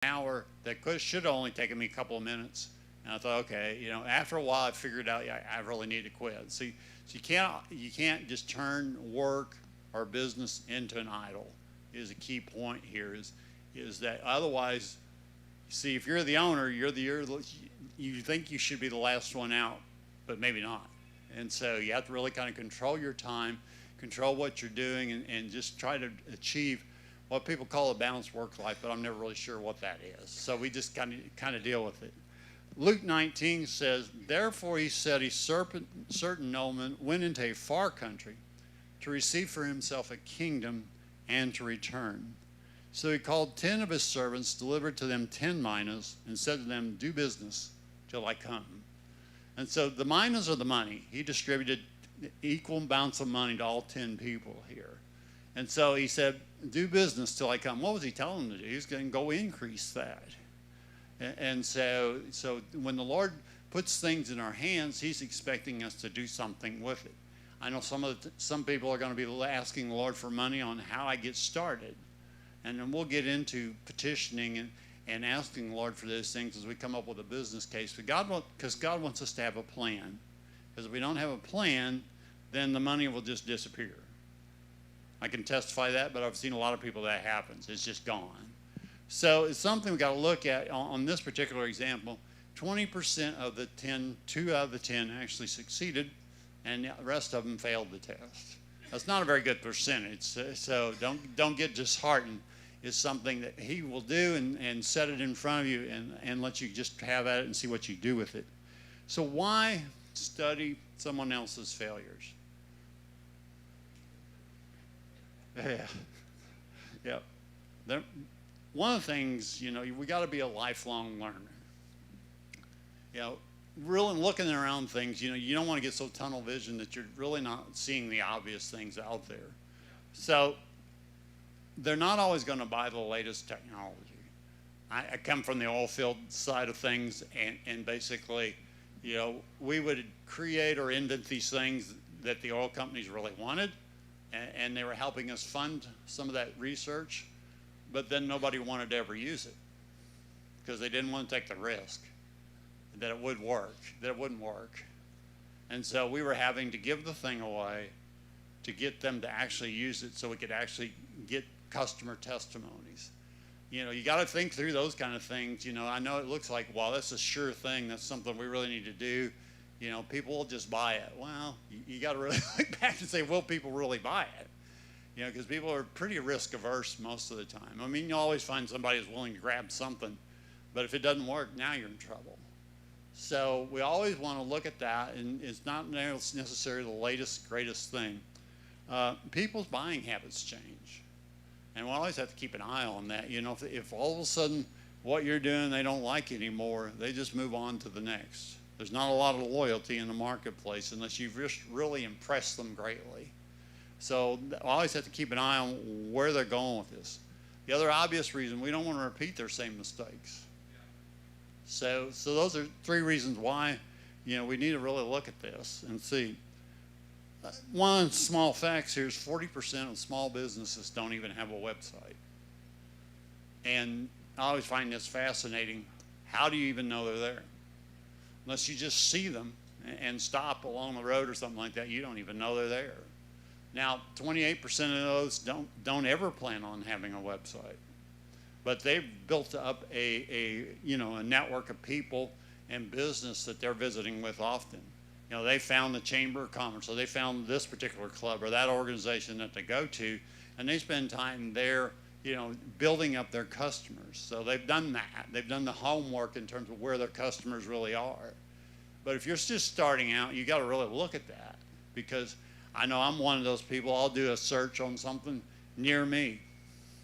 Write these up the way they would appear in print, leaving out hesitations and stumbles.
hour that should have only taken me a couple of minutes. And I thought, okay, after a while, I figured out I really need to quit. So you can't just turn work or business into an idol. Is a key point here. Is that otherwise, see, if you're the owner, you think you should be the last one out, but maybe not. And so you have to really kind of control your time, control what you're doing, and just try to achieve what people call a balanced work life, but I'm never really sure what that is. So we just kind of deal with it. Luke 19 says, therefore he said, a certain nobleman went into a far country to receive for himself a kingdom and to return. So he called 10 of his servants, delivered to them 10 minas, and said to them, do business till I come. And so the minas are the money. He distributed equal amounts of money to all 10 people here. And so he said, do business till I come. What was he telling them to do? He was going to go increase that. And so when the Lord puts things in our hands, he's expecting us to do something with it. I know some people are going to be asking the Lord for money on how I get started. And then we'll get into petitioning and asking the Lord for those things as we come up with a business case. Because God wants us to have a plan. Because if we don't have a plan, then the money will just disappear. I can testify that, but I've seen a lot of people that happens. It's just gone. So it's something we've got to look at. On this particular example, 20% of the 10, 2 out of the 10 actually succeeded, and the rest of them failed the test. That's not a very good percentage, so don't get disheartened. It's something that he will do and set it in front of you and let you just have at it and see what you do with it. So why study someone else's failures? Yeah. One of the things, we got to be a lifelong learner. Really looking around things, you don't want to get so tunnel vision that you're really not seeing the obvious things out there. So they're not always going to buy the latest technology. I come from the oil field side of things, and basically, we would create or invent these things that the oil companies really wanted, and they were helping us fund some of that research, but then nobody wanted to ever use it because they didn't want to take the risk that it wouldn't work. And so we were having to give the thing away to get them to actually use it so we could actually get customer testimonies. You got to think through those kind of things. I know it looks like, well, that's a sure thing. That's something we really need to do. People will just buy it. Well, you got to really look back and say, will people really buy it? Because people are pretty risk averse most of the time. I mean, you always find somebody who's willing to grab something, but if it doesn't work, now you're in trouble. So we always want to look at that, and it's not necessarily the latest, greatest thing. People's buying habits change, and we always have to keep an eye on that. If all of a sudden what you're doing they don't like anymore, they just move on to the next. There's not a lot of loyalty in the marketplace unless you've really impressed them greatly. So I always have to keep an eye on where they're going with this. The other obvious reason, we don't want to repeat their same mistakes. So those are 3 reasons why, we need to really look at this and see. One small fact here is 40% of small businesses don't even have a website. And I always find this fascinating. How do you even know they're there? Unless you just see them and stop along the road or something like that, you don't even know they're there. Now, 28% of those don't ever plan on having a website. But they've built up a network of people and business that they're visiting with often. They found the Chamber of Commerce, or they found this particular club or that organization that they go to, and they spend time there, building up their customers. So they've done that. They've done the homework in terms of where their customers really are. But if you're just starting out, you got to really look at that, because I know I'm one of those people. I'll do a search on something near me.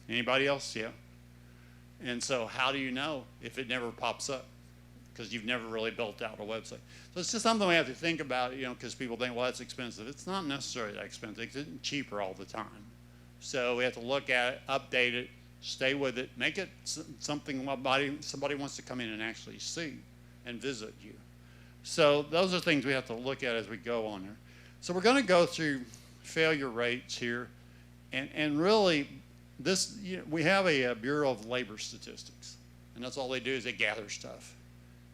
Anybody else? Yeah. And so how do you know if it never pops up? Because you've never really built out a website. So it's just something we have to think about, because people think, well, that's expensive. It's not necessarily that expensive. It's cheaper all the time. So we have to look at it, update it, stay with it, make it something somebody wants to come in and actually see and visit you. So those are things we have to look at as we go on there. So we're going to go through failure rates here, and really, we have a Bureau of Labor Statistics, And that's all they do is they gather stuff.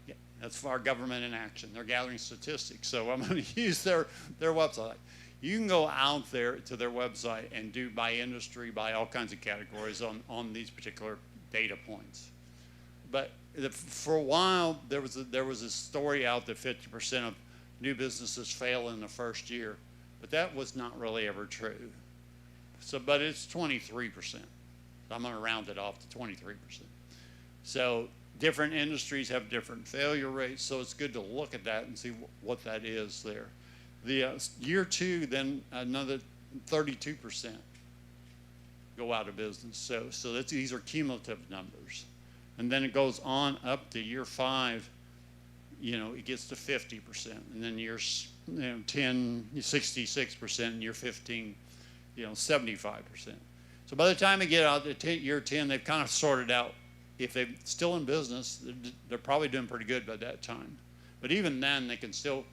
Yeah, that's our government in action. They're gathering statistics. So I'm going to use their website. You can go out there to their website and do by industry, by all kinds of categories on these particular data points. But for a while, there was a story out that 50% of new businesses fail in the first year, but that was not really ever true. So, but it's 23%. So I'm going to round it off to 23%. So different industries have different failure rates, so it's good to look at that and see what that is there. The year two, then another 32% go out of business. So these are cumulative numbers. And then it goes on up to year 5, it gets to 50%. And then years 10, 66%, and year 15, 75%. So by the time they get out to year 10, they've kind of sorted out. If they're still in business, they're probably doing pretty good by that time. But even then, they can still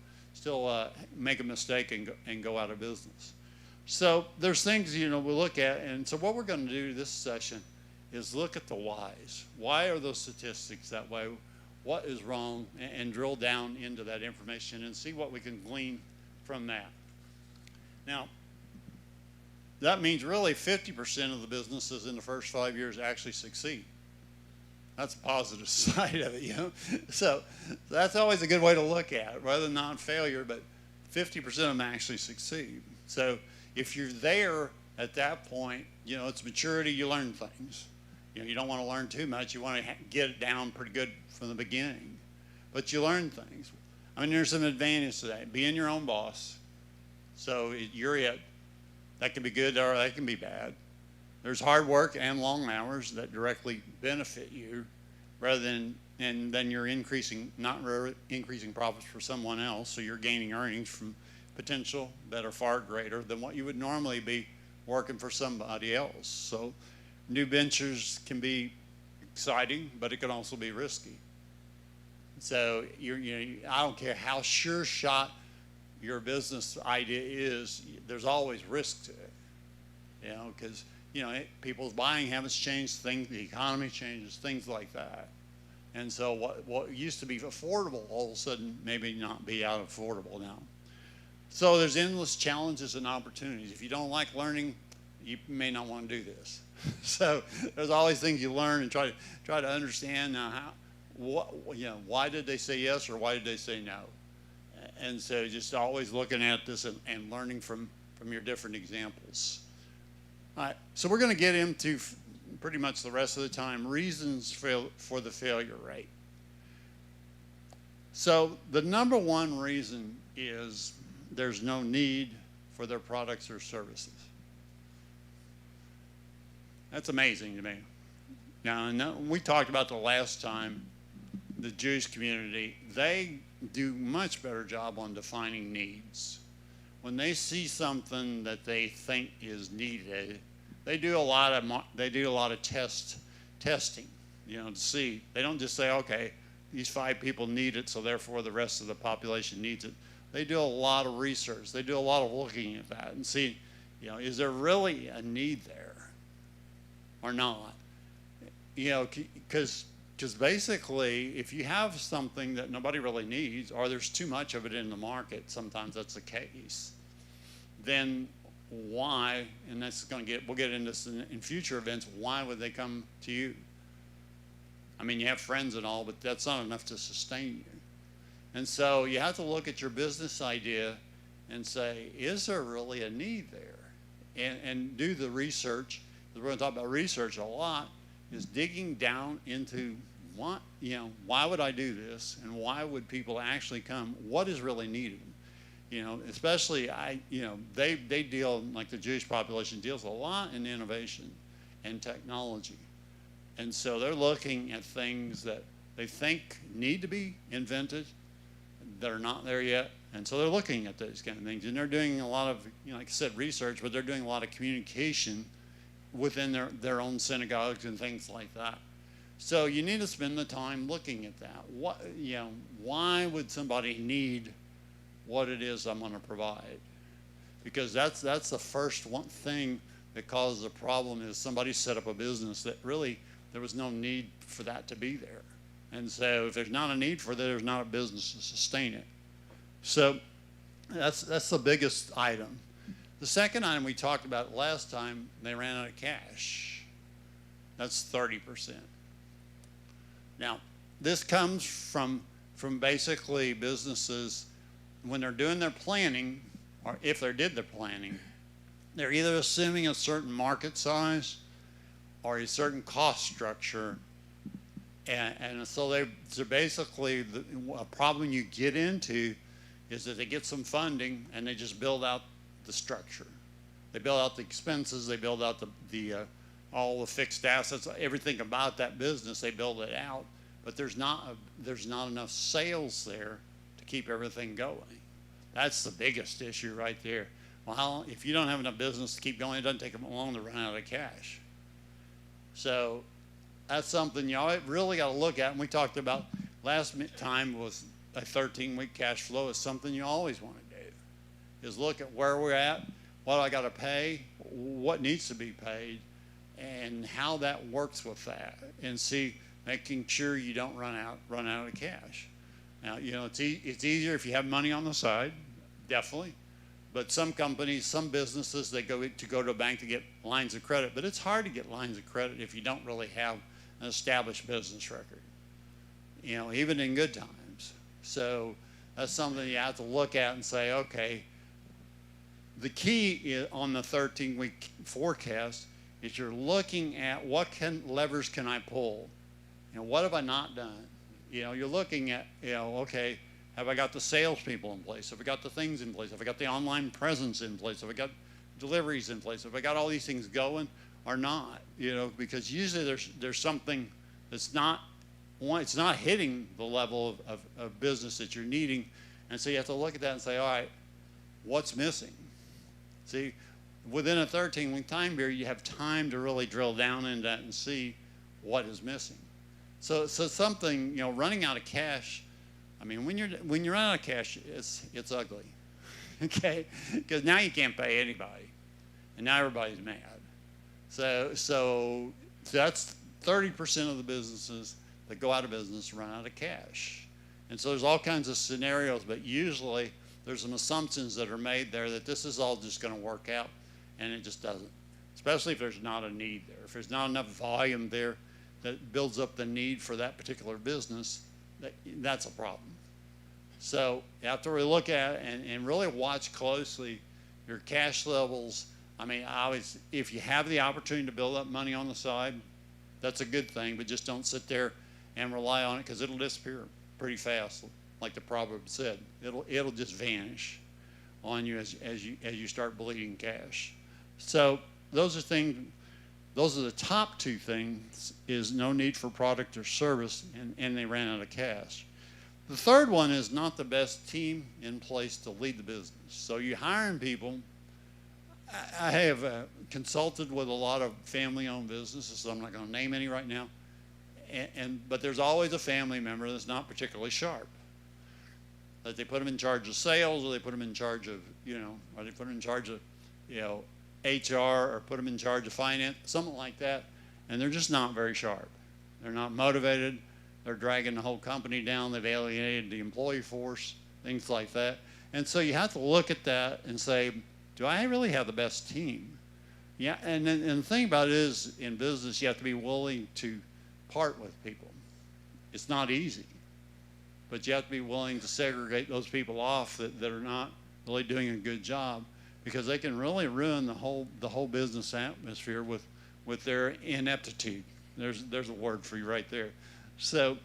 make a mistake and go out of business. So there's things, we look at. And so what we're going to do this session is look at the whys. Why are those statistics that way? What is wrong? And drill down into that information and see what we can glean from that. Now, that means really 50% of the businesses in the first 5 years actually succeed. That's a positive side of it, So that's always a good way to look at it, rather than non-failure, but 50% of them actually succeed. So if you're there at that point, it's maturity, you learn things. You don't want to learn too much. You want to get it down pretty good from the beginning. But you learn things. There's some advantage to that. Being your own boss. So you're it. That can be good or that can be bad. There's hard work and long hours that directly benefit you, rather than, and then you're not increasing profits for someone else, so you're gaining earnings from potential that are far greater than what you would normally be working for somebody else. So new ventures can be exciting, but it can also be risky. So I don't care how sure shot your business idea is, there's always risk to it, because people's buying habits change, the economy changes, things like that. And so what used to be affordable all of a sudden maybe not be out of affordable now. So there's endless challenges and opportunities. If you don't like learning, you may not want to do this. So there's always things you learn and try to understand why did they say yes or why did they say no? And so just always looking at this and learning from your different examples. All right, so we're going to get into pretty much the rest of the time reasons for the failure rate. So the number one reason is there's no need for their products or services. That's amazing to me. Now, we talked about the last time, the Jewish community, they do much better job on defining needs. When they see something that they think is needed, they do a lot of testing, to see. They don't just say, okay, these 5 people need it, so therefore the rest of the population needs it. They do a lot of research. They do a lot of looking at that and see, is there really a need there or not? Because basically, if you have something that nobody really needs, or there's too much of it in the market, sometimes that's the case, then why, and we'll get into this in future events, why would they come to you? You have friends and all, but that's not enough to sustain you. And so you have to look at your business idea and say, is there really a need there? And do the research. We're going to talk about research a lot, is digging down into why would I do this, and why would people actually come? What is really needed? Especially they deal, like the Jewish population deals a lot in innovation and technology. And so they're looking at things that they think need to be invented that are not there yet. And so they're looking at those kind of things. And they're doing a lot of, like I said, research, but they're doing a lot of communication within their own synagogues and things like that. So you need to spend the time looking at that. Why would somebody need what it is I'm going to provide? Because that's the first one thing that causes a problem, is somebody set up a business that really there was no need for that to be there. And so if there's not a need for it, there's not a business to sustain it. So that's the biggest item. The second item we talked about last time, they ran out of cash. That's 30%. Now, this comes from basically businesses, when they're doing their planning, or if they did their planning, they're either assuming a certain market size or a certain cost structure. And so they're basically, a problem you get into is that they get some funding and they just build out the structure. They build out the expenses, they build out all the fixed assets, everything about that business, they build it out. But there's not enough sales there to keep everything going. That's the biggest issue right there. Well, if you don't have enough business to keep going, it doesn't take them long to run out of cash. So that's something you really got to look at. And we talked about last time was a 13-week cash flow is something you always want to do. Is look at where we're at, what I got to pay, what needs to be paid, and how that works with that, and making sure you don't run out of cash. Now, it's easier if you have money on the side, definitely. But some companies, some businesses, they go to a bank to get lines of credit. But it's hard to get lines of credit if you don't really have an established business record, even in good times. So that's something you have to look at and say, okay, the key on the 13-week forecast is you're looking at what levers can I pull? What have I not done? You're looking at, okay, have I got the salespeople in place? Have I got the things in place? Have I got the online presence in place? Have I got deliveries in place? Have I got all these things going or not? Because usually there's something that's it's not hitting the level of business that you're needing. And so you have to look at that and say, all right, what's missing? See, within a 13-week time period, you have time to really drill down into that and see what is missing. So something, running out of cash, I mean, when you're out of cash, it's ugly, okay? Because now you can't pay anybody, and now everybody's mad. So that's 30% of the businesses that go out of business run out of cash. And so there's all kinds of scenarios, but usually there's some assumptions that are made there that this is all just going to work out, and it just doesn't, especially if there's not a need there. If there's not enough volume there that builds up the need for that particular business, that's a problem. So you have to really look at it and really watch closely your cash levels. I mean, if you have the opportunity to build up money on the side, that's a good thing, but just don't sit there and rely on it, because it'll disappear pretty fast. Like the proverb said, it'll just vanish on you as you start bleeding cash. So those are the top two things, is no need for product or service, and they ran out of cash. The third one is not the best team in place to lead the business. So you're hiring people. I have consulted with a lot of family-owned businesses, so I'm not going to name any right now. But there's always a family member that's not particularly sharp. That they put them in charge of sales, or they put them in charge of, or they put them in charge of, HR, or put them in charge of finance, something like that, and they're just not very sharp. They're not motivated. They're dragging the whole company down. They've alienated the employee force, things like that. And so you have to look at that and say, do I really have the best team? Yeah, and the thing about it is, in business, you have to be willing to part with people. It's not easy, but you have to be willing to segregate those people off that are not really doing a good job, because they can really ruin the whole business atmosphere with their ineptitude. There's a word for you right there. So,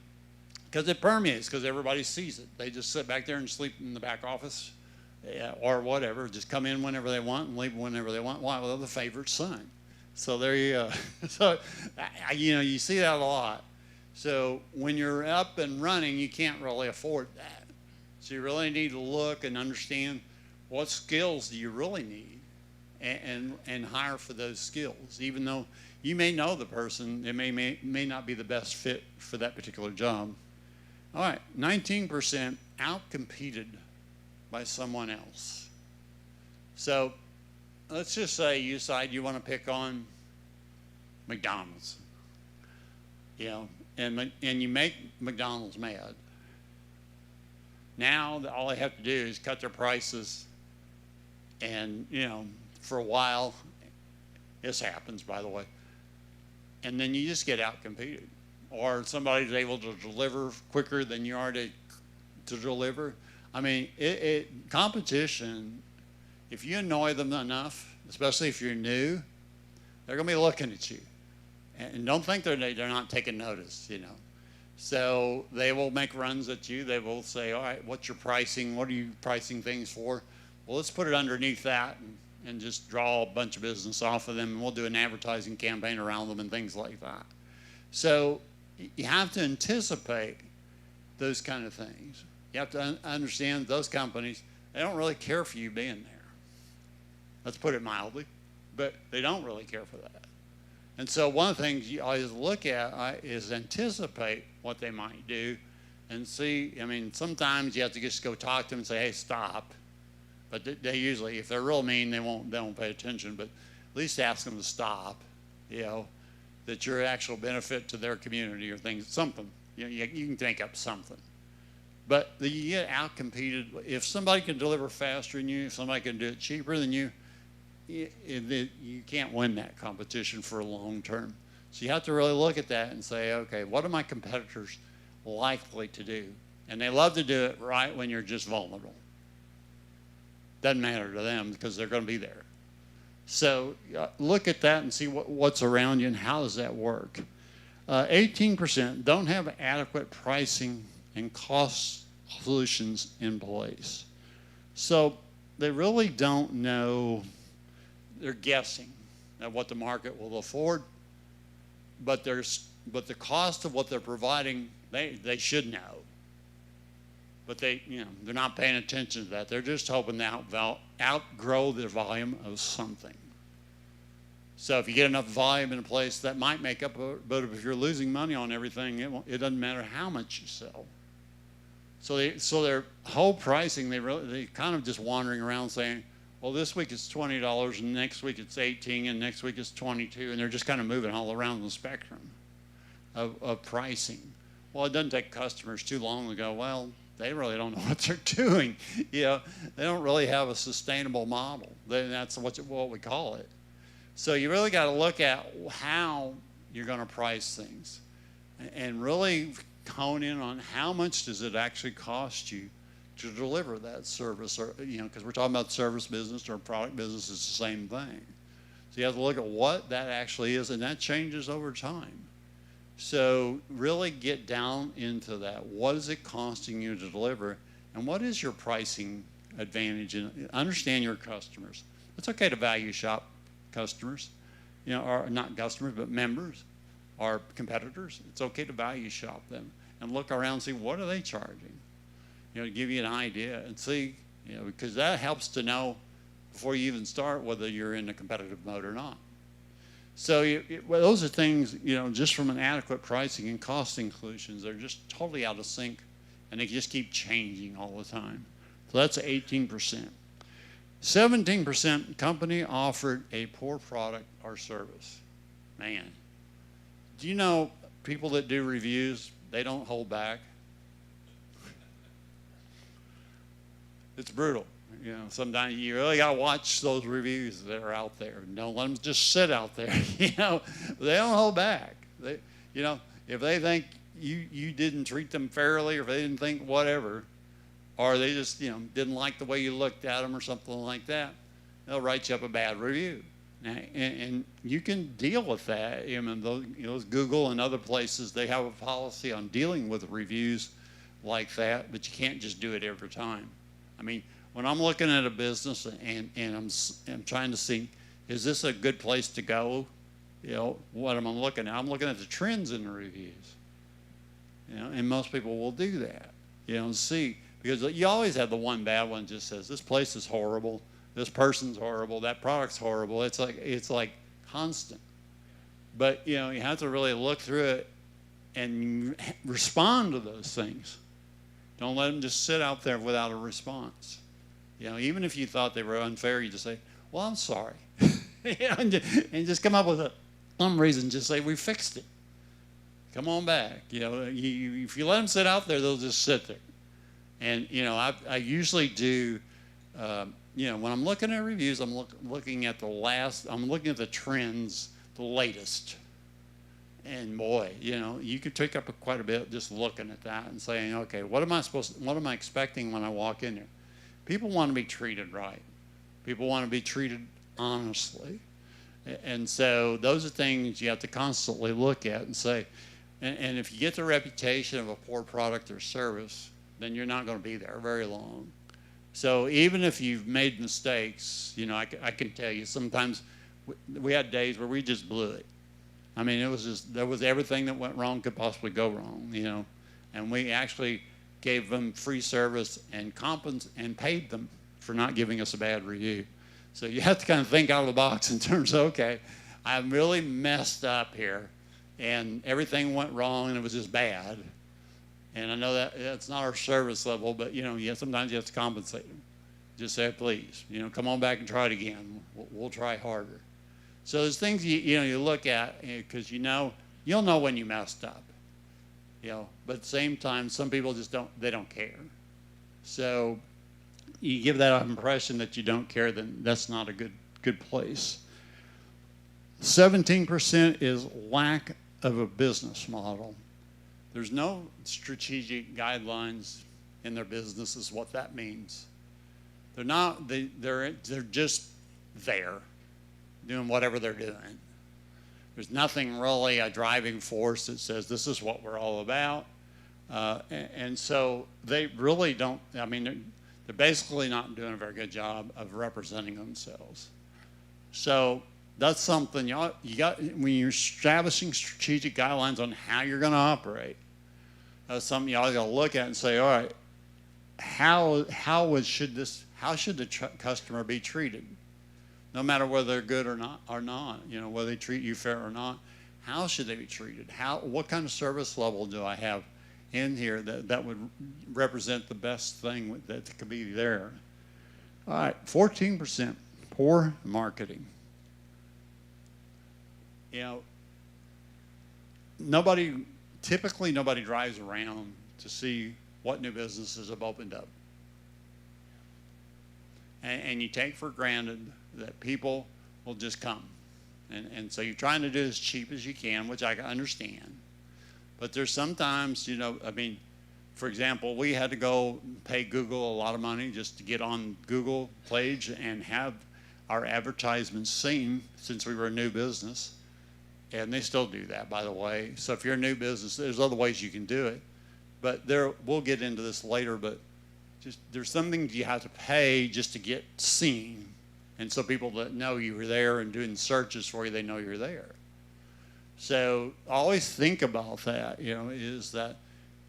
because it permeates, because everybody sees it. They just sit back there and sleep in the back office, or whatever. Just come in whenever they want and leave whenever they want. Why? Well, they're the favorite son. So there you go. So, you see that a lot. So when you're up and running, you can't really afford that. So you really need to look and understand what skills do you really need, and hire for those skills. Even though you may know the person, it may not be the best fit for that particular job. All right, 19% outcompeted by someone else. So let's just say you decide you want to pick on McDonald's. you know, and you make McDonald's mad. Now all they have to do is cut their prices, and you know, for a while, this happens, by the way, and then you just get outcompeted, or somebody's able to deliver quicker than you are to deliver. I mean, competition, if you annoy them enough, especially if you're new, they're going to be looking at you. And don't think they're not taking notice, you know. So they will make runs at you. They will say, all right, what's your pricing? What are you pricing things for? Well, let's put it underneath that and just draw a bunch of business off of them, and we'll do an advertising campaign around them and things like that. So you have to anticipate those kind of things. You have to understand those companies, they don't really care for you being there. Let's put it mildly, but they don't really care for that. And so one of the things you always look at is anticipate what they might do and see. I mean, sometimes you have to just go talk to them and say, hey, stop. But they usually, if they're real mean, they won't pay attention, but at least ask them to stop, you know, that you're actual benefit to their community or things, something. You know, you can think up something. But you get out-competed. If somebody can deliver faster than you, if somebody can do it cheaper than you, you can't win that competition for a long term. So you have to really look at that and say, okay, what are my competitors likely to do? And they love to do it right when you're just vulnerable. Doesn't matter to them because they're going to be there. So look at that and see what's around you and how does that work. 18% don't have adequate pricing and cost solutions in place. So they really don't know. They're guessing at what the market will afford, but the cost of what they're providing, they should know. But they're not paying attention to that. They're just hoping to outgrow their volume of something. So if you get enough volume in a place, that might make up, but if you're losing money on everything, it doesn't matter how much you sell. So their whole pricing, they kind of just wandering around saying, well, this week it's $20, and next week it's $18, and next week it's $22, and they're just kind of moving all around the spectrum of pricing. Well, it doesn't take customers too long to go, well, they really don't know what they're doing. You know, they don't really have a sustainable model. That's what we call it. So you really got to look at how you're going to price things and really hone in on how much does it actually cost you to deliver that service, or because we're talking about service business or product business, it's the same thing. So you have to look at what that actually is, and that changes over time. So really get down into that. What is it costing you to deliver, and what is your pricing advantage? And understand your customers. It's okay to value shop customers, or not customers, but members, or competitors. It's okay to value shop them and look around and see what are they charging. To give you an idea and see, because that helps to know before you even start whether you're in a competitive mode or not. So those are things, just from an adequate pricing and costing solutions, they're just totally out of sync, and they just keep changing all the time. So that's 18%. 17% company offered a poor product or service. Man, do you know people that do reviews, they don't hold back? It's brutal. Sometimes you really got to watch those reviews that are out there. Don't let them just sit out there. They don't hold back. If they think you didn't treat them fairly, or if they didn't think whatever, or they just didn't like the way you looked at them or something like that, they'll write you up a bad review. And you can deal with that. Those Google and other places, they have a policy on dealing with reviews like that, but you can't just do it every time. I mean, when I'm looking at a business and I'm trying to see, is this a good place to go? What am I looking at? I'm looking at the trends in the reviews. And most people will do that. See, because you always have the one bad one that just says, this place is horrible, this person's horrible, that product's horrible. It's like constant. But you have to really look through it and respond to those things. Don't let them just sit out there without a response. Even if you thought they were unfair, you just say, well, I'm sorry. and just come up with some reason, just say, we fixed it. Come on back. If you let them sit out there, they'll just sit there. And, I usually do, when I'm looking at reviews, I'm looking at I'm looking at the trends, the latest. And boy, you could pick up quite a bit just looking at that and saying, okay, what am I expecting when I walk in there? People want to be treated right. People want to be treated honestly. And so those are things you have to constantly look at and say, and if you get the reputation of a poor product or service, then you're not going to be there very long. So even if you've made mistakes, I can tell you sometimes we had days where we just blew it. I mean, there was everything that went wrong could possibly go wrong, and we actually gave them free service and paid them for not giving us a bad review. So you have to kind of think out of the box in terms of, okay, I really messed up here, and everything went wrong, and it was just bad. And I know that that's not our service level, but sometimes you have to compensate them. Just say, please, come on back and try it again. We'll try harder. So there's things you look at because you'll know when you messed up. But at the same time, some people just don't care. So you give that impression that you don't care, then that's not a good place. 17% is lack of a business model. There's no strategic guidelines in their business is what that means. They're just there doing whatever they're doing. There's nothing really a driving force that says this is what we're all about. And so they really don't, they're basically not doing a very good job of representing themselves. So that's something you got when you're establishing strategic guidelines on how you're going to operate. That's something you always got to look at and say, all right, how should the customer be treated? No matter whether they're good or not, whether they treat you fair or not, how should they be treated? What kind of service level do I have in here that would represent the best thing that could be there? All right, 14%, poor marketing. Typically nobody drives around to see what new businesses have opened up. And you take for granted that people will just come. And so you're trying to do as cheap as you can, which I understand. But there's sometimes, for example, we had to go pay Google a lot of money just to get on Google page and have our advertisements seen since we were a new business. And they still do that, by the way. So if you're a new business, there's other ways you can do it. But we'll get into this later, but there's some things you have to pay just to get seen. And so people that know you were there and doing searches for you, they know you're there. So always think about that, is that,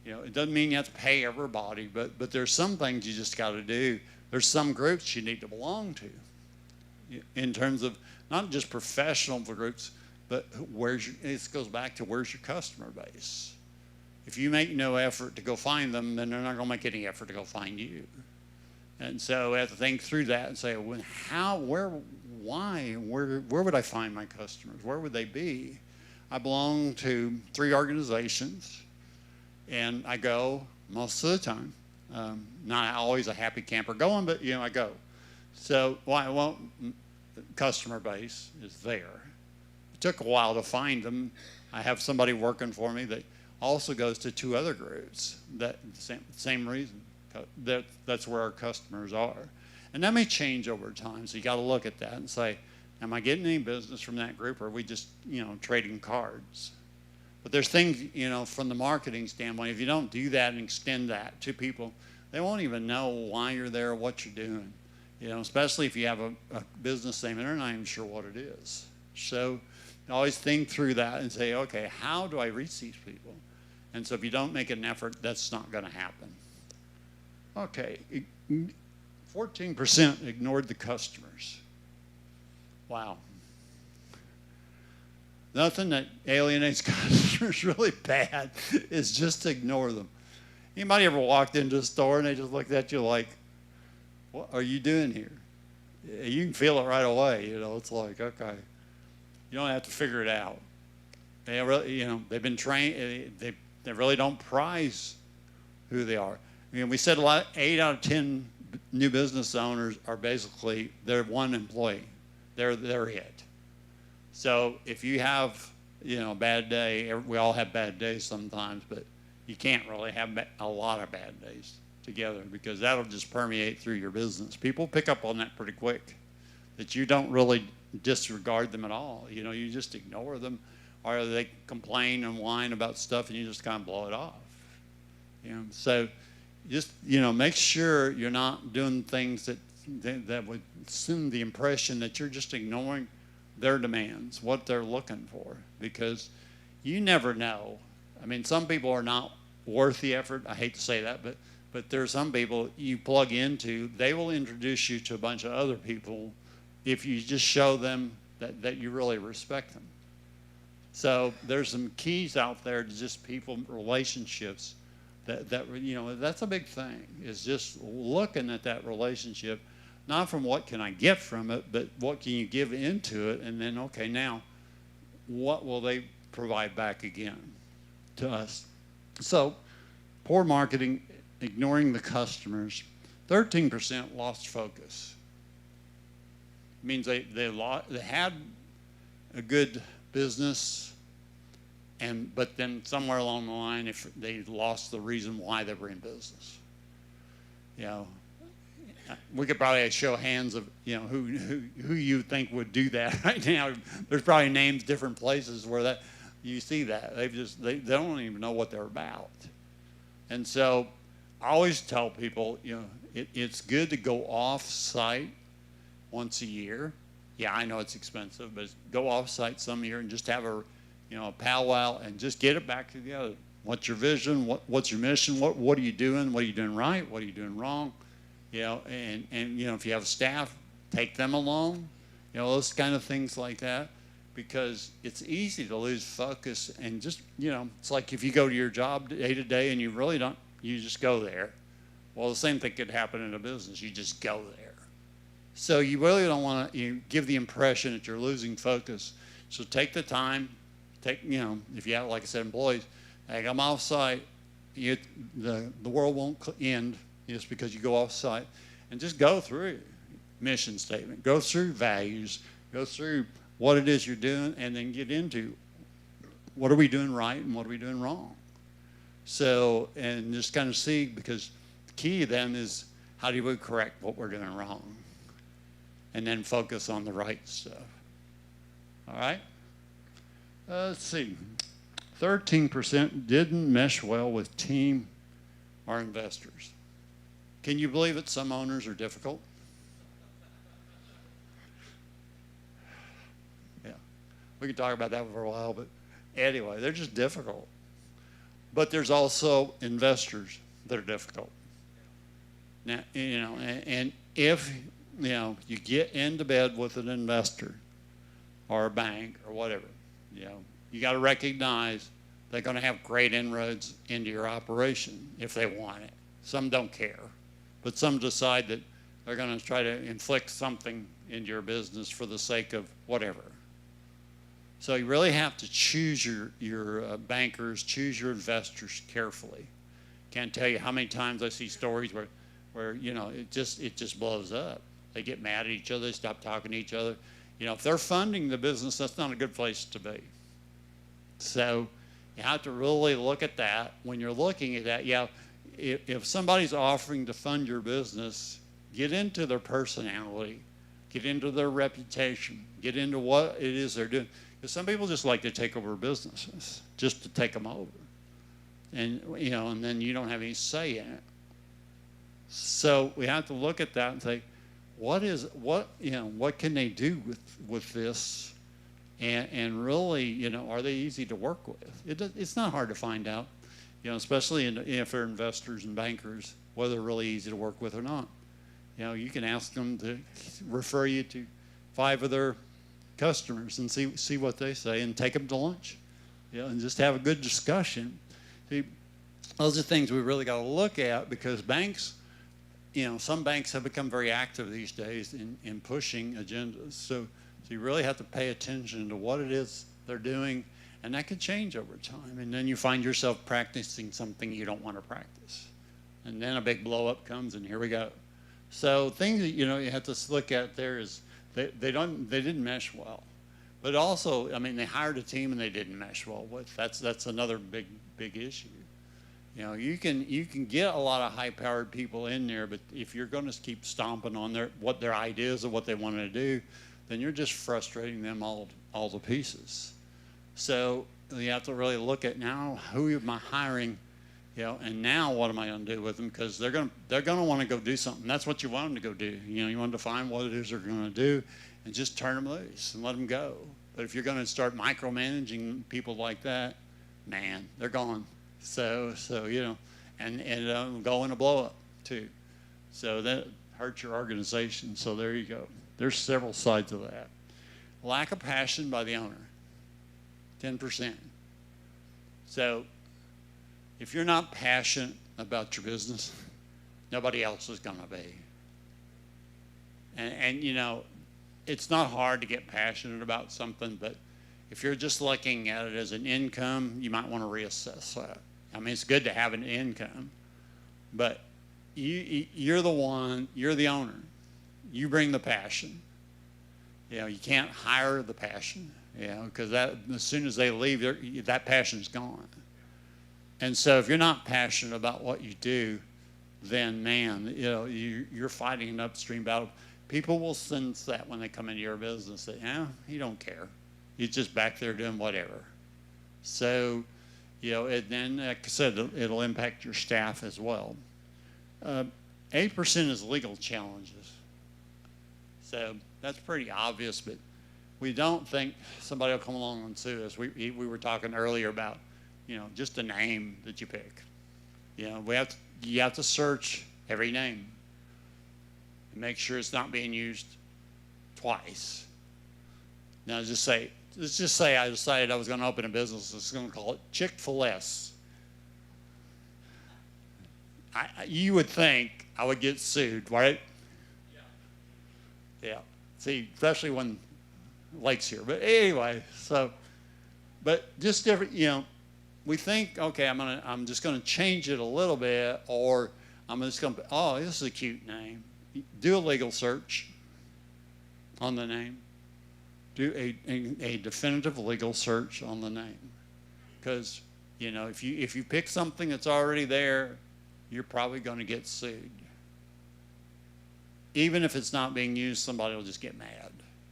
it doesn't mean you have to pay everybody, but there's some things you just got to do. There's some groups you need to belong to in terms of not just professional groups, but it goes back to where's your customer base. If you make no effort to go find them, then they're not going to make any effort to go find you. And so we have to think through that and say, well, where would I find my customers? Where would they be? I belong to 3 organizations, and I go most of the time. Not always a happy camper going, but I go. So customer base is there. It took a while to find them. I have somebody working for me that also goes to 2 other groups. That same reason. That's where our customers are. And that may change over time. So you got to look at that and say, am I getting any business from that group, or are we just, trading cards? But there's things, from the marketing standpoint, if you don't do that and extend that to people, they won't even know why you're there or what you're doing. Especially if you have a business name and they're not even sure what it is. So always think through that and say, okay, how do I reach these people? And so if you don't make an effort, that's not going to happen. Okay, 14% ignored the customers. Wow. Nothing that alienates customers really bad is just to ignore them. Anybody ever walked into a store and they just looked at you like, what are you doing here? You can feel it right away, It's like, okay. You don't have to figure it out. They really, they've been trained. They really don't prize who they are. We said 8 out of 10 new business owners are basically, they're one employee. They're it. So if you have, a bad day, we all have bad days sometimes, but you can't really have a lot of bad days together, because that'll just permeate through your business. People pick up on that pretty quick, that you don't really disregard them at all. You just ignore them, or they complain and whine about stuff and you just kind of blow it off. So just, make sure you're not doing things that would assume the impression that you're just ignoring their demands, what they're looking for, because you never know. Some people are not worth the effort. I hate to say that, but there are some people you plug into, they will introduce you to a bunch of other people if you just show them that you really respect them. So there's some keys out there to just people, relationships, that's a big thing, is just looking at that relationship, not from what can I get from it, but what can you give into it, and then, okay, now what will they provide back again to us? So poor marketing, ignoring the customers, 13% lost focus. It means they had a good business, but then somewhere along the line, if they lost the reason why they were in business. We could probably show hands of who you think would do that right now. There's probably names different places where that you see that they don't even know what they're about. And so I always tell people, it's good to go off site once a year. Yeah, I know it's expensive, but go off site some year and just have a powwow and just get it back together. What's your vision? What's your mission? What are you doing? What are you doing right? What are you doing wrong? And if you have a staff, take them along. Those kind of things like that, because it's easy to lose focus and just, it's like if you go to your job day to day and you really don't, you just go there. Well, the same thing could happen in a business. You just go there. So you really don't want to give the impression that you're losing focus. So take the time, if you have, like I said, employees, hey, I'm off site, the world won't end just because you go off site, and just go through mission statement, go through values, go through what it is you're doing, and then get into what are we doing right and what are we doing wrong. So, and just kind of see, because the key then is how do we correct what we're doing wrong, and then focus on the right stuff. All right? Let's see. 13% didn't mesh well with team or investors. Can you believe that some owners are difficult? Yeah. We could talk about that for a while, but anyway, they're just difficult. But there's also investors that are difficult. Now, and if, you get into bed with an investor or a bank or whatever, you got to recognize they're going to have great inroads into your operation if they want it. Some don't care, but some decide that they're going to try to inflict something into your business for the sake of whatever. So you really have to choose your bankers, choose your investors carefully. Can't tell you how many times I see stories where it just blows up. They get mad at each other, they stop talking to each other. If they're funding the business, that's not a good place to be. So you have to really look at that. When you're looking at that, if somebody's offering to fund your business, get into their personality, get into their reputation, get into what it is they're doing. Because some people just like to take over businesses, just to take them over. And, and then you don't have any say in it. So we have to look at that and say, what can they do with this? And really, are they easy to work with? It's not hard to find out, especially if they're investors and bankers, whether they're really easy to work with or not. You can ask them to refer you to 5 of their customers and see what they say, and take them to lunch, and just have a good discussion. See, those are things we really got to look at, because banks, some banks have become very active these days in pushing agendas. So you really have to pay attention to what it is they're doing, And that could change over time. And then you find yourself practicing something you don't want to practice. And then a big blow up comes, and here we go. So things that, you have to look at there is they didn't mesh well. But also, I mean, they hired a team and they didn't mesh well with. That's another big issue. You can get a lot of high-powered people in there, but if you're going to keep stomping on what their ideas of what they want to do, then you're just frustrating them all to pieces. So you have to really look at now, who am I hiring, and now what am I going to do with them? Because they're going to want to go do something. That's what you want them to go do. You want to find what it is they're going to do, and just turn them loose and let them go. But if you're going to start micromanaging people like that, man, they're gone. So and go in a blow up too. So that hurts your organization. So there you go. There's several sides of that. Lack of passion by the owner, 10%. So if you're not passionate about your business, nobody else is going to be. And it's not hard to get passionate about something, but if you're just looking at it as an income, you might want to reassess that. I mean, it's good to have an income, but you're the owner. You bring the passion. You can't hire the passion, because as soon as they leave, that passion's gone. And so if you're not passionate about what you do, then man, you're fighting an upstream battle. People will sense that when they come into your business, that you don't care. He's just back there doing whatever. So, and then, like I said, it'll impact your staff as well. 8% is legal challenges. So that's pretty obvious, but we don't think somebody will come along and sue us. We were talking earlier about, just a name that you pick. You have to search every name and make sure it's not being used twice. Now let's just say I decided I was going to open a business. I was going to call it Chick-fil-S. You would think I would get sued, right? Yeah. See, especially when Lake's here. But anyway, but just different. We think, okay, I'm just going to change it a little bit, or I'm just going to. Oh, this is a cute name. Do a legal search on the name. Do a definitive legal search on the name, because if you pick something that's already there, you're probably going to get sued. Even if it's not being used, somebody will just get mad.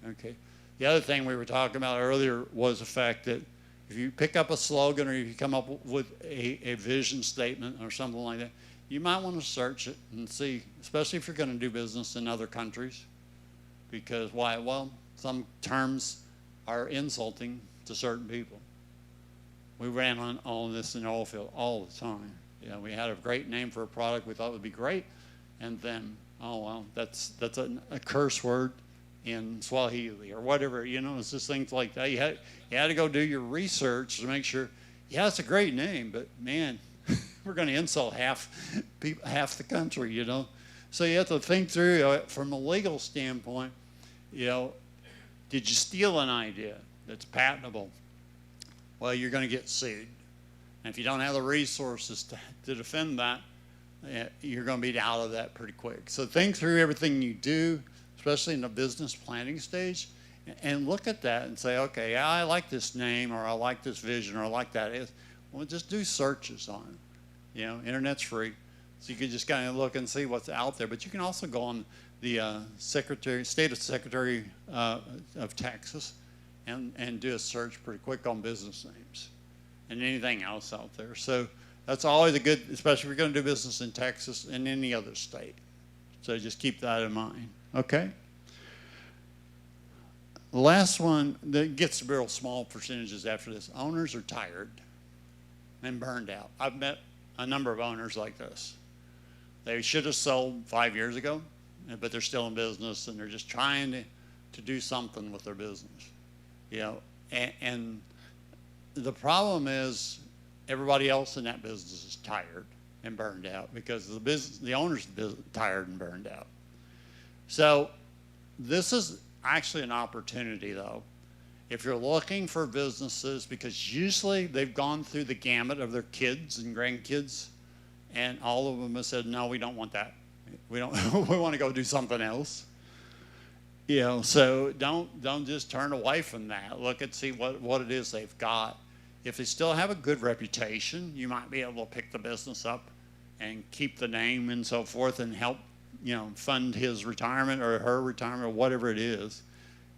Okay. The other thing we were talking about earlier was the fact that if you pick up a slogan or if you come up with a vision statement or something like that, you might want to search it and see, especially if you're going to do business in other countries. Because why? Well, some terms are insulting to certain people. We ran on all of this in the oil field all the time. We had a great name for a product we thought would be great, and then, oh, well, that's a curse word in Swahili or whatever. It's just things like that. You had to go do your research to make sure, yeah, it's a great name, but man, we're going to insult half the country, So you have to think through from a legal standpoint, did you steal an idea that's patentable? Well, you're going to get sued. And if you don't have the resources to defend that, you're going to be out of that pretty quick. So think through everything you do, especially in the business planning stage, and look at that and say, okay, I like this name, or I like this vision, or I like that. Well, just do searches on it. Internet's free. So you can just kind of look and see what's out there. But you can also go on the State Secretary of Texas and do a search pretty quick on business names and anything else out there. So that's always a good, especially if you're going to do business in Texas and any other state. So just keep that in mind. Okay? The last one that gets real small percentages after this, owners are tired and burned out. I've met a number of owners like this. They should have sold 5 years ago, but they're still in business and they're just trying to do something with their business. And the problem is everybody else in that business is tired and burned out because the owner's tired and burned out. So this is actually an opportunity, though. if you're looking for businesses, because usually they've gone through the gamut of their kids and grandkids, and all of them have said, no, we don't want that. We don't. We want to go do something else. You know, so don't just turn away from that. Look and see what it is they've got. If they still have a good reputation, you might be able to pick the business up and keep the name and so forth, and help, you know, fund his retirement or her retirement or whatever it is.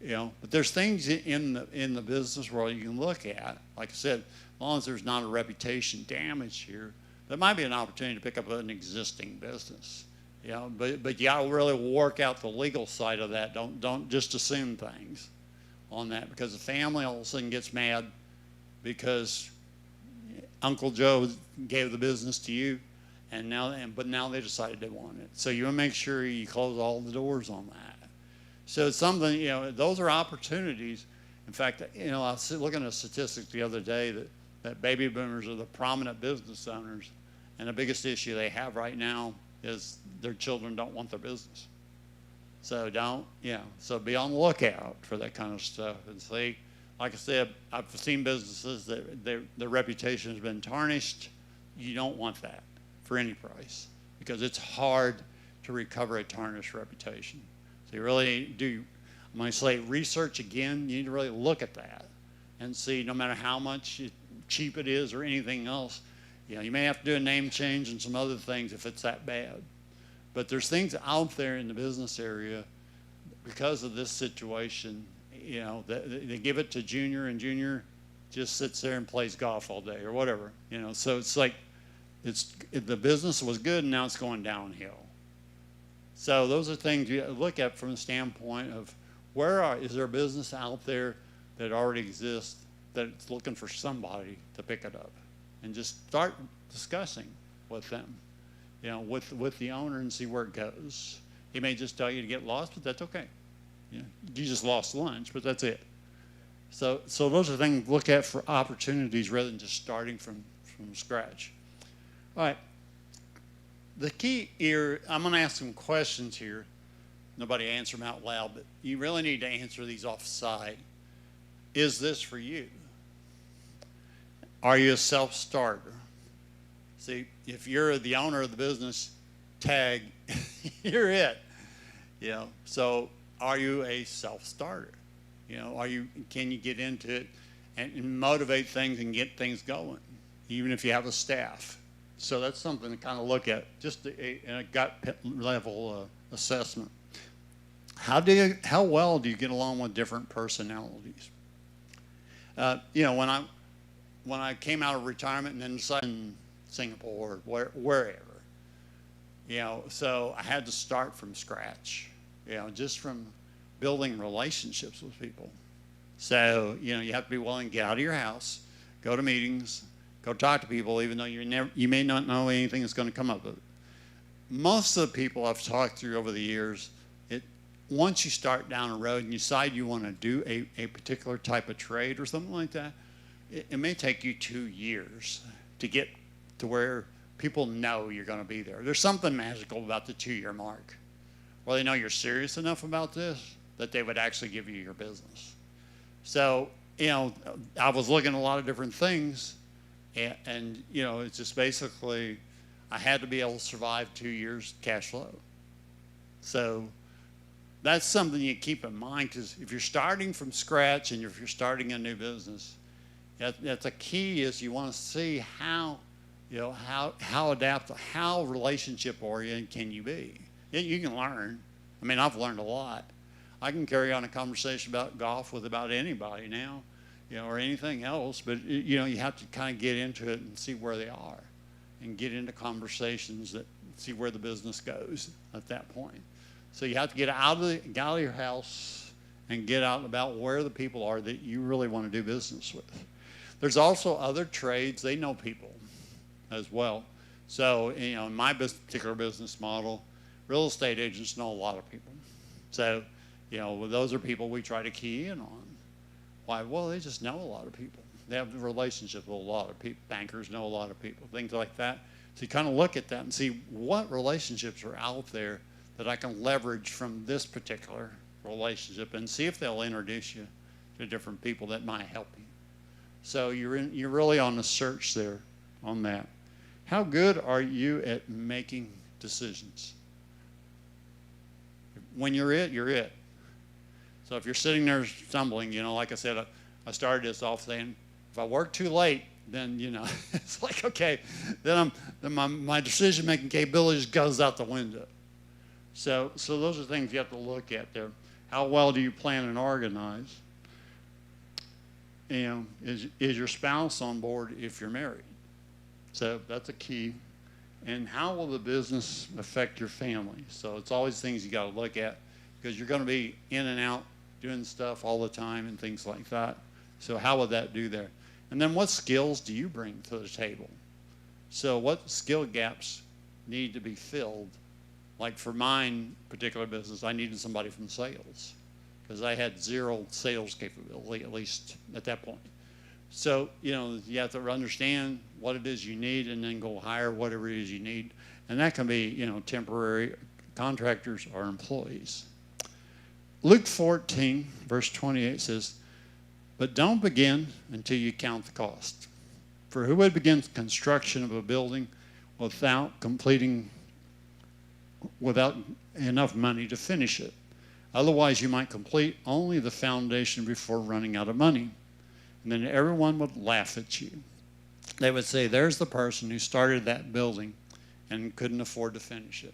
You know, but there's things in the business world you can look at. Like I said, as long as there's not a reputation damage here, there might be an opportunity to pick up an existing business. You know, but you got to really work out the legal side of that. Don't just assume things on that, because the family all of a sudden gets mad because Uncle Joe gave the business to you, but now they decided they want it. So you want to make sure you close all the doors on that. So it's something, you know, those are opportunities. In fact, you know, I was looking at a statistic the other day that baby boomers are the prominent business owners, and the biggest issue they have right now is their children don't want their business. So so be on the lookout for that kind of stuff. And see, like I said, I've seen businesses that their reputation has been tarnished. You don't want that for any price, because it's hard to recover a tarnished reputation. So you really do, I'm going to say research again. You need to really look at that and see, no matter how much cheap it is or anything else, you know, you may have to do a name change and some other things if it's that bad. But there's things out there in the business area because of this situation, you know, they give it to Junior, and Junior just sits there and plays golf all day or whatever, you know. So it's like, the business was good and now it's going downhill. So those are things you look at from the standpoint of is there a business out there that already exists that's looking for somebody to pick it up, and just start discussing with them, you know, with the owner, and see where it goes. He may just tell you to get lost, but that's okay. You know, you just lost lunch, but that's it. So those are things to look at for opportunities rather than just starting from scratch. All right. The key here, I'm going to ask some questions here. Nobody answer them out loud, but you really need to answer these off the side. Is this for you? Are you a self-starter? See, if you're the owner of the business, tag, you're it. You know, so are you a self-starter? You know, can you get into it and motivate things and get things going, even if you have a staff? So that's something to kind of look at, just a gut level assessment. How well do you get along with different personalities? You know, when I came out of retirement and then decided in Singapore or wherever, you know, so I had to start from scratch, you know, just from building relationships with people. So, you know, you have to be willing to get out of your house, go to meetings, go talk to people, even though you may not know anything that's going to come up of it. Most of the people I've talked to over the years, once you start down a road and you decide you want to do a particular type of trade or something like that, it may take you 2 years to get to where people know you're going to be there. There's something magical about the 2-year mark, where they know you're serious enough about this that they would actually give you your business. So, you know, I was looking at a lot of different things, and you know, it's just basically I had to be able to survive 2 years cash flow. So that's something you keep in mind, because if you're starting from scratch and if you're starting a new business, that's a key. Is you want to see how, you know, how adaptable, how relationship oriented can you be. You can learn. I mean, I've learned a lot. I can carry on a conversation about golf with about anybody now, you know, or anything else, but you know, you have to kind of get into it and see where they are, and get into conversations that see where the business goes at that point. So you have to get out of your house and get out about where the people are that you really want to do business with. There's also other trades. They know people as well. So, you know, in my particular business model, real estate agents know a lot of people. So, you know, those are people we try to key in on. Why? Well, they just know a lot of people. They have relationships with a lot of people. Bankers know a lot of people, things like that. So you kind of look at that and see what relationships are out there that I can leverage from this particular relationship, and see if they'll introduce you to different people that might help you. So you're really on the search there on that. How good are you at making decisions? When you're it, you're it. So if you're sitting there stumbling, like I said, I started this off saying, if I work too late, then, it's like, okay, then my decision-making capabilities goes out the window. So those are things you have to look at there. How well do you plan and organize? Is your spouse on board if you're married? So that's a key. And how will the business affect your family? So it's always things you got to look at, because you're going to be in and out doing stuff all the time and things like that. So how would that do there? And then what skills do you bring to the table? So what skill gaps need to be filled? Like for mine particular business, I needed somebody from sales, because I had zero sales capability, at least at that point. So, you have to understand what it is you need and then go hire whatever it is you need. And that can be, temporary contractors or employees. Luke 14, verse 28 says, "But don't begin until you count the cost. For who would begin construction of a building without enough money to finish it? Otherwise, you might complete only the foundation before running out of money. And then everyone would laugh at you. They would say, there's the person who started that building and couldn't afford to finish it."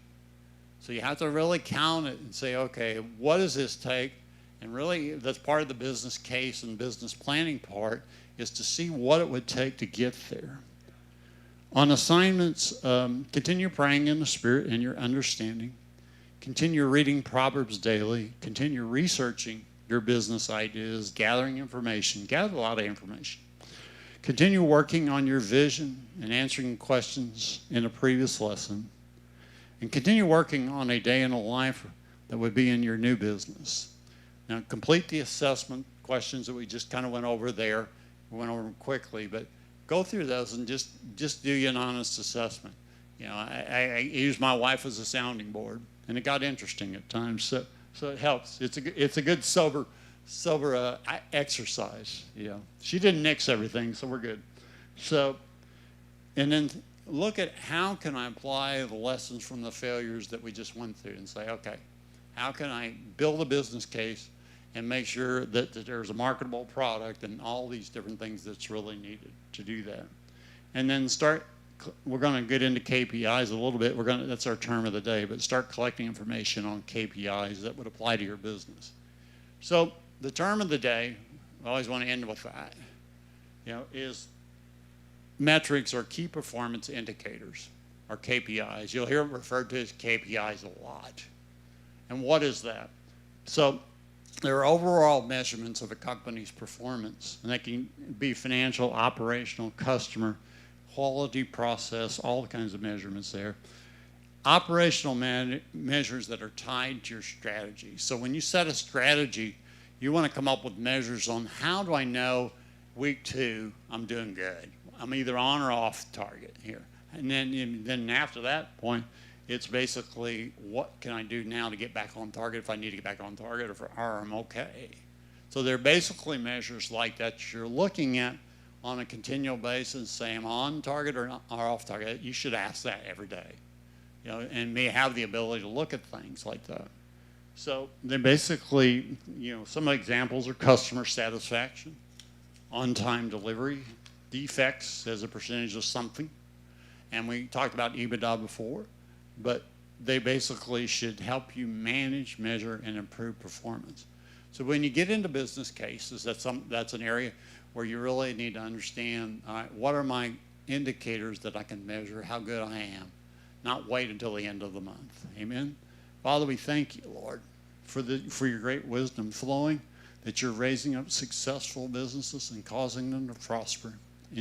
So you have to really count it and say, okay, what does this take? And really, that's part of the business case and business planning part, is to see what it would take to get there. On assignments, continue praying in the Spirit and your understanding. Continue reading Proverbs daily. Continue researching your business ideas, gathering information. Gather a lot of information. Continue working on your vision and answering questions in a previous lesson. And continue working on a day in a life that would be in your new business. Now, complete the assessment questions that we just kind of went over there. We went over them quickly, but go through those and just do an honest assessment. I use my wife as a sounding board, and it got interesting at times. So it helps. It's a good sober exercise. She didn't nix everything, so we're good. So, and then look at how can I apply the lessons from the failures that we just went through, and say, okay, how can I build a business case and make sure that there's a marketable product and all these different things that's really needed to do that. And then we're going to get into KPIs a little bit. That's our term of the day, but start collecting information on KPIs that would apply to your business. So the term of the day, I always want to end with that, is metrics or key performance indicators, or KPIs. You'll hear it referred to as KPIs a lot. And what is that? So there are overall measurements of a company's performance, and they can be financial, operational, customer, quality, process, all kinds of measurements there. Operational measures that are tied to your strategy. So when you set a strategy, you want to come up with measures on how do I know week 2 I'm doing good. I'm either on or off target here. And then after that point, it's basically what can I do now to get back on target if I need to get back on target, or I'm okay. So they're basically measures like that you're looking at on a continual basis, say I'm on target or off target. You should ask that every day, and may have the ability to look at things like that. So they basically, some examples are customer satisfaction, on-time delivery, defects as a percentage of something, and we talked about EBITDA before, but they basically should help you manage, measure, and improve performance. So when you get into business cases, that's an area where you really need to understand, all right, what are my indicators that I can measure how good I am, not wait until the end of the month. Amen? Father, we thank you, Lord, for your great wisdom flowing, that you're raising up successful businesses and causing them to prosper.